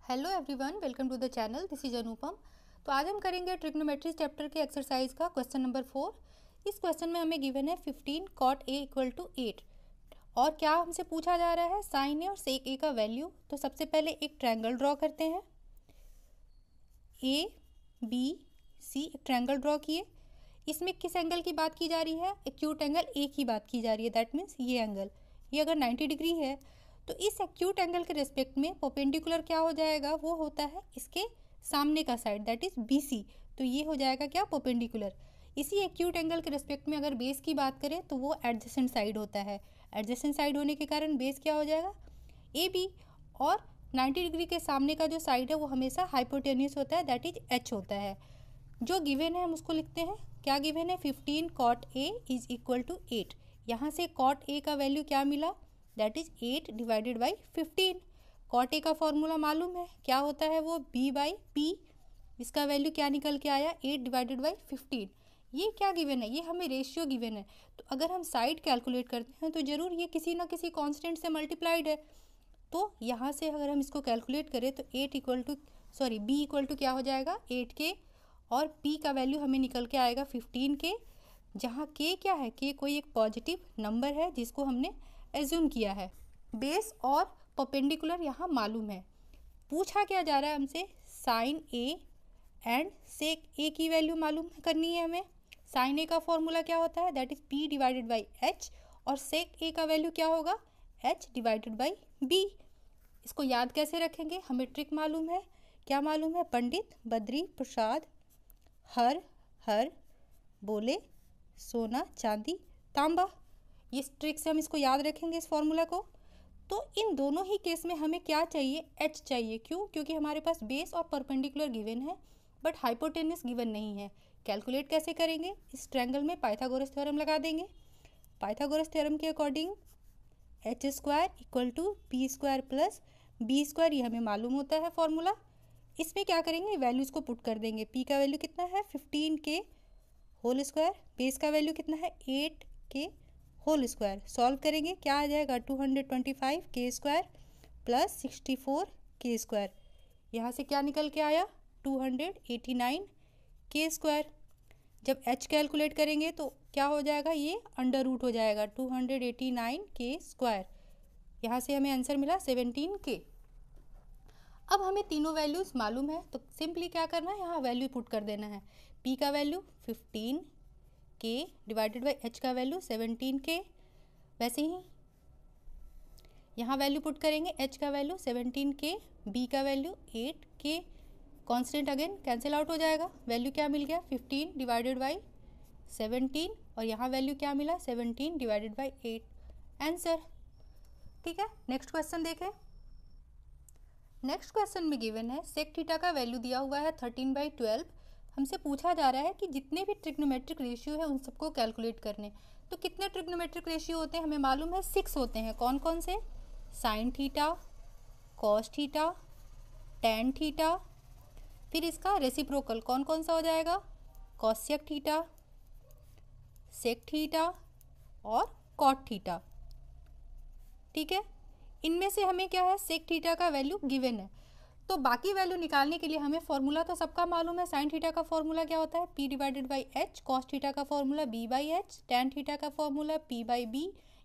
Hello everyone, welcome to the channel. This is Anupam. तो आज हम करेंगे ट्रिग्नोमेट्री चैप्टर के एक्सरसाइज का क्वेश्चन नंबर 4। इस क्वेश्चन में हमें गिवन है 15 cot a इक्वल टू 8 और क्या हमसे पूछा जा रहा है साइन ए और सेक ए का वैल्यू। तो सबसे पहले एक ट्रायंगल ड्रॉ करते हैं। ए बी सी एक ट्रायंगल ड्रॉ किए। इसमें किस एंगल की बात की जा रही है? एक्यूट एंगल ए की बात की जा रही है। दैट मीन्स ये एंगल, ये अगर 90 डिग्री है तो इस एक्यूट एंगल के रेस्पेक्ट में परपेंडिकुलर क्या हो जाएगा? वो होता है इसके सामने का साइड, दैट इज BC। तो ये हो जाएगा क्या? परपेंडिकुलर। इसी एक्यूट एंगल के रेस्पेक्ट में अगर बेस की बात करें तो वो एडजेसेंट साइड होता है। एडजेसेंट साइड होने के कारण बेस क्या हो जाएगा? AB। और 90 डिग्री के सामने का जो साइड है वो हमेशा हाइपोटेन्यूस होता है, दैट इज H होता है। जो गिवन है हम उसको लिखते हैं। क्या गिवन है? 15 cot A is equal to 8। यहाँ से cot A का वैल्यू क्या मिला? That is 8 divided by 15। cot A का फॉर्मूला मालूम है, क्या होता है वो? B/P। इसका वैल्यू क्या निकल के आया? 8 डिवाइडेड बाई 15। ये क्या गिवन है? ये हमें रेशियो गिवन है। तो अगर हम साइड कैलकुलेट करते हैं तो ज़रूर ये किसी ना किसी कांस्टेंट से मल्टीप्लाइड है। तो यहाँ से अगर हम इसको कैलकुलेट करें तो B इक्वल टू क्या हो जाएगा? 8 के, और P का वैल्यू हमें निकल के आएगा 15 के, जहाँ K क्या है? K कोई एक पॉजिटिव नंबर है जिसको हमने एज्यूम किया है। बेस और परपेंडिकुलर यहाँ मालूम है। पूछा क्या जा रहा है हमसे? साइन ए एंड सेक ए की वैल्यू मालूम करनी है हमें। साइन ए का फॉर्मूला क्या होता है? That is P divided by H, और सेक ए का वैल्यू क्या होगा? H divided by B। इसको याद कैसे रखेंगे? हमें ट्रिक मालूम है। क्या मालूम है? पंडित बद्री प्रसाद हर हर बोले सोना चांदी तांबा। इस ट्रिक से हम इसको याद रखेंगे, इस फॉर्मूला को। तो इन दोनों ही केस में हमें क्या चाहिए? H चाहिए। क्यों? क्योंकि हमारे पास बेस और परपेंडिकुलर गिवन है बट हाइपोटेन्यूस गिवन नहीं है। कैलकुलेट कैसे करेंगे? इस ट्रायंगल में पाइथागोरस थ्योरम लगा देंगे। पाइथागोरस थ्योरम के according H² equal to P square plus B square, ये हमें मालूम होता है फॉर्मूला। इसमें क्या करेंगे? वैल्यूज़ को पुट कर देंगे। P का वैल्यू कितना है? 15 के होल स्क्वायर। बेस का वैल्यू कितना है? 8 के होल स्क्वायर। सॉल्व करेंगे, क्या आ जाएगा? 225 के स्क्वायर प्लस 64 के स्क्वायर। यहाँ से क्या निकल के आया? 289 के स्क्वायर। जब H कैलकुलेट करेंगे तो क्या हो जाएगा? ये अंडर रूट हो जाएगा 289 के स्क्वायर। यहाँ से हमें आंसर मिला 17 के। अब हमें तीनों वैल्यूज़ मालूम है तो सिंपली क्या करना है? यहाँ वैल्यू पुट कर देना है। P का वैल्यू 15 के डिवाइडेड बाई H का वैल्यू 17 के। वैसे ही यहाँ वैल्यू पुट करेंगे। H का वैल्यू 17 के, B का वैल्यू 8 के। कांस्टेंट अगेन कैंसिल आउट हो जाएगा। वैल्यू क्या मिल गया? 15 डिवाइडेड बाई 17, और यहाँ वैल्यू क्या मिला? 17 डिवाइडेड बाई 8। आंसर। ठीक है, नेक्स्ट क्वेश्चन देखें। नेक्स्ट क्वेश्चन में गिवन है सेक थीटा का वैल्यू दिया हुआ है 13/12। हमसे पूछा जा रहा है कि जितने भी ट्रिग्नोमेट्रिक रेशियो है उन सबको कैलकुलेट करने। तो कितने ट्रिग्नोमेट्रिक रेशियो होते हैं? हमें मालूम है 6 होते हैं। कौन कौन से? Sine theta, cos theta, tan theta, फिर इसका रेसिप्रोकल कौन कौन सा हो जाएगा? कॉसेक थीटा, सेक थीटा और कॉट थीटा। ठीक है, इनमें से हमें क्या है? सेक थीटा का वैल्यू गिवन है। तो बाकी वैल्यू निकालने के लिए हमें फॉर्मूला तो सबका मालूम है। साइन थीटा का फॉर्मूला क्या होता है? P divided by H। Cos theta का फॉर्मूला B/H। टैन थीटा का फॉर्मूला P/B।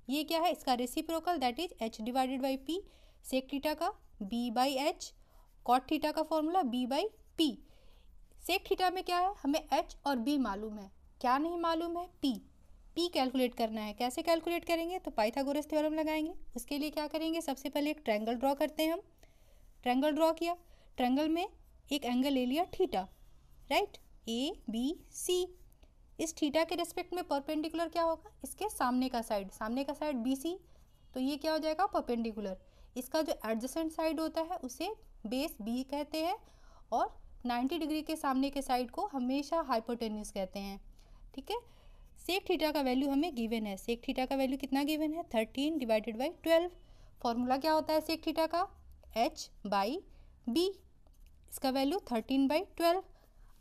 ये क्या है? इसका reciprocal that is H divided by P। Sec theta का B/H। कॉट थीटा का फॉर्मूला B/P। सेक थीटा में क्या है? हमें H और B मालूम है। क्या नहीं मालूम है? P कैलकुलेट करना है। कैसे कैलकुलेट करेंगे? तो पाइथागोरस थ्योरम लगाएंगे। उसके लिए क्या करेंगे? सबसे पहले एक ट्रायंगल ड्रॉ करते हैं हम। ट्रायंगल ड्रॉ किया, ट्रायंगल में एक एंगल ले लिया थीटा, राइट? ABC। इस थीटा के रेस्पेक्ट में परपेंडिकुलर क्या होगा? इसके सामने का साइड BC। तो ये क्या हो जाएगा? परपेंडिकुलर। इसका जो एडजेसेंट साइड होता है उसे बेस B कहते हैं, और 90 डिग्री के सामने के साइड को हमेशा हाइपोटेन्यूस कहते हैं। ठीक है, सेक थीटा का वैल्यू हमें गिवन है। सेक थीटा का वैल्यू कितना गिवन है? 13 डिवाइडेड बाई 12। फॉर्मूला क्या होता है सेक थीटा का? H/B। इसका वैल्यू 13/12।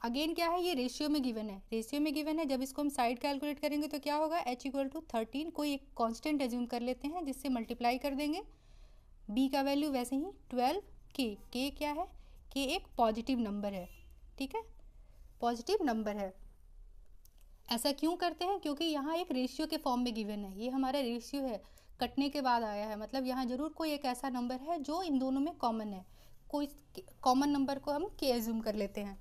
अगेन क्या है? ये रेशियो में गिवन है। रेशियो में गिवन है, जब इसको हम साइड कैलकुलेट करेंगे तो क्या होगा? H इक्वल टू 13, कोई एक कांस्टेंट एज्यूम कर लेते हैं जिससे मल्टीप्लाई कर देंगे। B का वैल्यू वैसे ही 12 के क्या है, के एक पॉजिटिव नंबर है, ठीक है, पॉजिटिव नंबर है। ऐसा क्यों करते हैं, क्योंकि यहाँ एक रेशियो के फॉर्म में गिवन है, ये हमारा रेशियो है, कटने के बाद आया है, मतलब यहाँ जरूर कोई एक ऐसा नंबर है जो इन दोनों में कॉमन है, कोई कॉमन नंबर को हम के एज्यूम कर लेते हैं।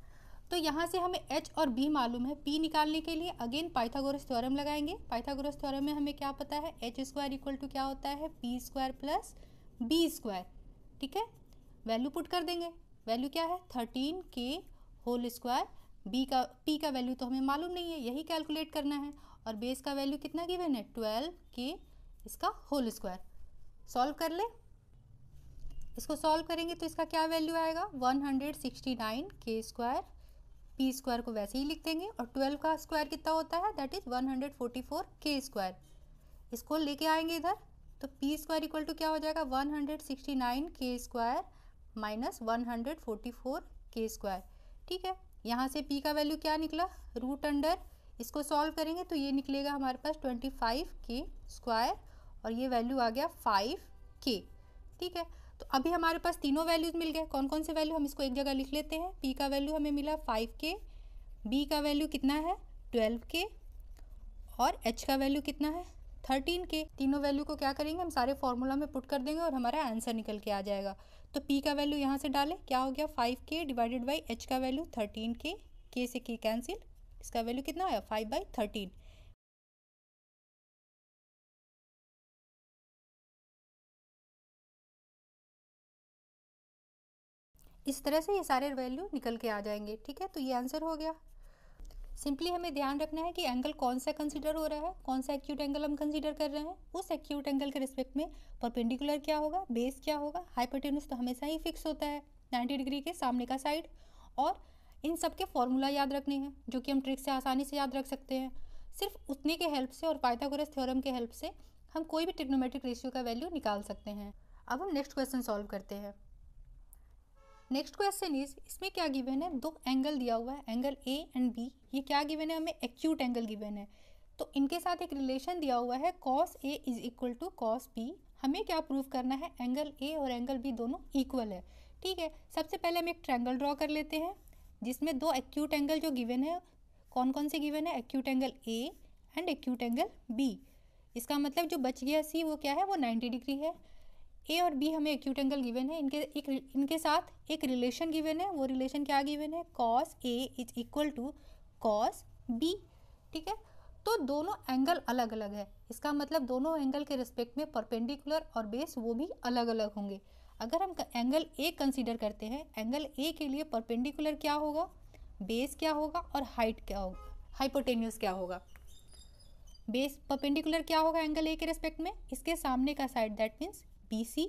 तो यहाँ से हमें h और b मालूम है, p निकालने के लिए अगेन पाइथागोरस थ्योरम लगाएंगे। पाइथागोरस थ्योरम में हमें क्या पता है, h स्क्वायर इक्वल टू क्या होता है, p square plus b square, ठीक है, वैल्यू पुट कर देंगे, वैल्यू क्या है 13k होल स्क्वायर, p का वैल्यू तो हमें मालूम नहीं है, यही कैलकुलेट करना है, और बेस का वैल्यू कितना गिवन है 12k इसका होल स्क्वायर। सॉल्व कर ले, इसको सॉल्व करेंगे तो इसका क्या वैल्यू आएगा 169k स्क्वायर, p स्क्वायर को वैसे ही लिख देंगे, और 12 का स्क्वायर कितना होता है, दैट इज 144k स्क्वायर, इसको लेके आएंगे इधर, तो p स्क्वायर इक्वल टू क्या हो जाएगा 169k square minus 144k square, ठीक है। यहाँ से p का वैल्यू क्या निकला, रूट अंडर, इसको सॉल्व करेंगे तो ये निकलेगा हमारे पास 25k स्क्वायर, और ये वैल्यू आ गया 5k, ठीक है। तो अभी हमारे पास तीनों वैल्यूज मिल गए, कौन कौन से वैल्यू, हम इसको एक जगह लिख लेते हैं। p का वैल्यू हमें मिला 5k, b का वैल्यू कितना है 12k, और h का वैल्यू कितना है 13k। तीनों वैल्यू को क्या करेंगे, हम सारे फॉर्मूला में पुट कर देंगे और हमारा आंसर निकल के आ जाएगा। तो p का वैल्यू यहाँ से डालें, क्या हो गया 5k डिवाइडेड बाई h का वैल्यू 13k, k से k कैंसिल, इसका वैल्यू कितना आया 5/13। इस तरह से ये सारे वैल्यू निकल के आ जाएंगे, ठीक है। तो ये आंसर हो गया। सिंपली हमें ध्यान रखना है कि एंगल कौन सा कंसीडर हो रहा है, कौन सा एक्यूट एंगल हम कंसीडर कर रहे हैं, उस एक्यूट एंगल के रिस्पेक्ट में परपेंडिकुलर क्या होगा, बेस क्या होगा, हाइपोटेन्यूज तो हमेशा ही फिक्स होता है 90 डिग्री के सामने का साइड, और इन सब के फॉर्मूला याद रखने हैं जो कि हम ट्रिक से आसानी से याद रख सकते हैं। सिर्फ उतने के हेल्प से और पाइथागोरस थ्योरम के हेल्प से हम कोई भी ट्रिग्नोमेट्रिक रेशियो का वैल्यू निकाल सकते हैं। अब हम नेक्स्ट क्वेश्चन सॉल्व करते हैं। नेक्स्ट क्वेश्चन इज, इसमें क्या गिवन है, दो एंगल दिया हुआ है, एंगल ए एंड बी, ये क्या गिवन है, हमें एक्यूट एंगल गिवन है, तो इनके साथ एक रिलेशन दिया हुआ है cos A is equal to cos B। हमें क्या प्रूव करना है, एंगल ए और एंगल बी दोनों इक्वल है, ठीक है। सबसे पहले हम एक ट्रायंगल ड्रॉ कर लेते हैं जिसमें दो एक्यूट एंगल जो गिवन है, कौन कौन से गिवन है, acute angle A and acute angle B. इसका मतलब जो बच गया सी वो क्या है, वो 90 डिग्री है। ए और बी हमें एक्यूट एंगल गिवन है, इनके साथ एक रिलेशन गिवन है, वो रिलेशन क्या गिवन है, cos A is equal to cos B, ठीक है। तो दोनों एंगल अलग अलग है, इसका मतलब दोनों एंगल के रिस्पेक्ट में परपेंडिकुलर और बेस वो भी अलग अलग होंगे। अगर हम एंगल ए कंसीडर करते हैं, एंगल ए के लिए परपेंडिकुलर क्या होगा, बेस क्या होगा, और हाइट क्या होगा, हाइपोटेन्यूज क्या होगा। बेस परपेंडिकुलर क्या होगा एंगल ए के रिस्पेक्ट में, इसके सामने का side that means BC,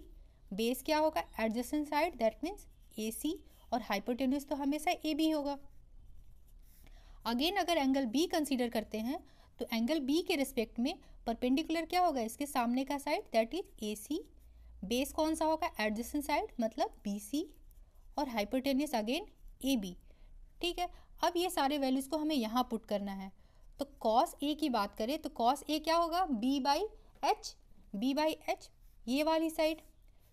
base क्या होगा adjacent side that means AC, और हाइपोटेन्यूज तो हमेशा AB होगा। अगेन अगर एंगल B कंसीडर करते हैं तो एंगल B के रिस्पेक्ट में परपेंडिकुलर क्या होगा, इसके सामने का side that is AC, base कौन सा होगा एडजेसेंट साइड मतलब BC, और हाइपोटेन्यूज अगेन AB, ठीक है। अब ये सारे वैल्यूज को हमें यहाँ पुट करना है। तो cos A की बात करें तो cos A क्या होगा B/H, ये वाली साइड,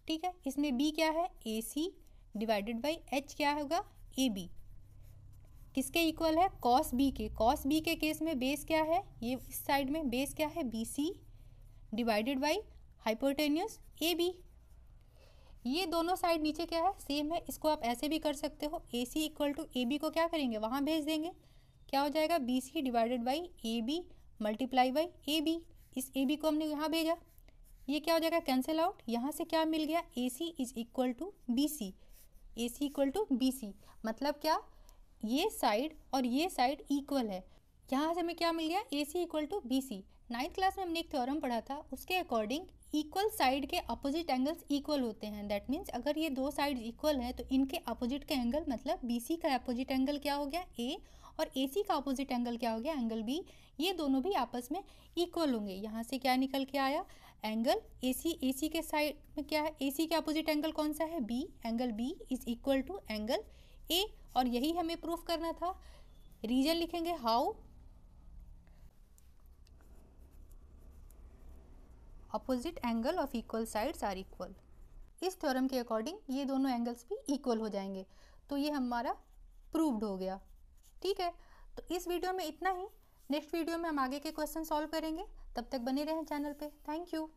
ठीक है। इसमें B क्या है AC डिवाइडेड बाई H क्या होगा AB, किसके इक्वल है cos B के। cos B के केस में बेस क्या है, ये इस साइड में बेस क्या है BC divided by hypotenuse AB। ये दोनों साइड नीचे क्या है सेम है, इसको आप ऐसे भी कर सकते हो, AC इक्वल टू AB को क्या करेंगे वहाँ भेज देंगे, क्या हो जाएगा BC divided by AB multiply by AB। इस AB को हमने यहाँ भेजा, ये क्या हो जाएगा कैंसिल आउट, यहाँ से क्या मिल गया AC is equal to BC, AC equal to BC मतलब क्या, ये साइड और ये साइड इक्वल है। यहाँ से हमें क्या मिल गया AC equal to BC। 9th class में हमने एक थ्योरम पढ़ा था, उसके अकॉर्डिंग इक्वल साइड के अपोजिट एंगल्स इक्वल होते हैं। दैट मीन्स अगर ये दो साइड इक्वल हैं तो इनके अपोजिट के एंगल मतलब BC का अपोजिट एंगल क्या हो गया A, और AC का अपोजिट एंगल क्या हो गया एंगल B, ये दोनों भी आपस में इक्वल होंगे। यहाँ से क्या निकल के आया एंगल AC के साइड में क्या है, AC के अपोजिट एंगल कौन सा है B, angle B is equal to angle A, और यही हमें प्रूफ करना था। रीजन लिखेंगे how opposite angle of equal sides are equal। इस थ्योरम के अकॉर्डिंग ये दोनों एंगल्स भी इक्वल हो जाएंगे, तो ये हमारा प्रूव्ड हो गया। ठीक है, तो इस वीडियो में इतना ही। नेक्स्ट वीडियो में हम आगे के क्वेश्चन सॉल्व करेंगे। तब तक बने रहें चैनल पे। Thank you.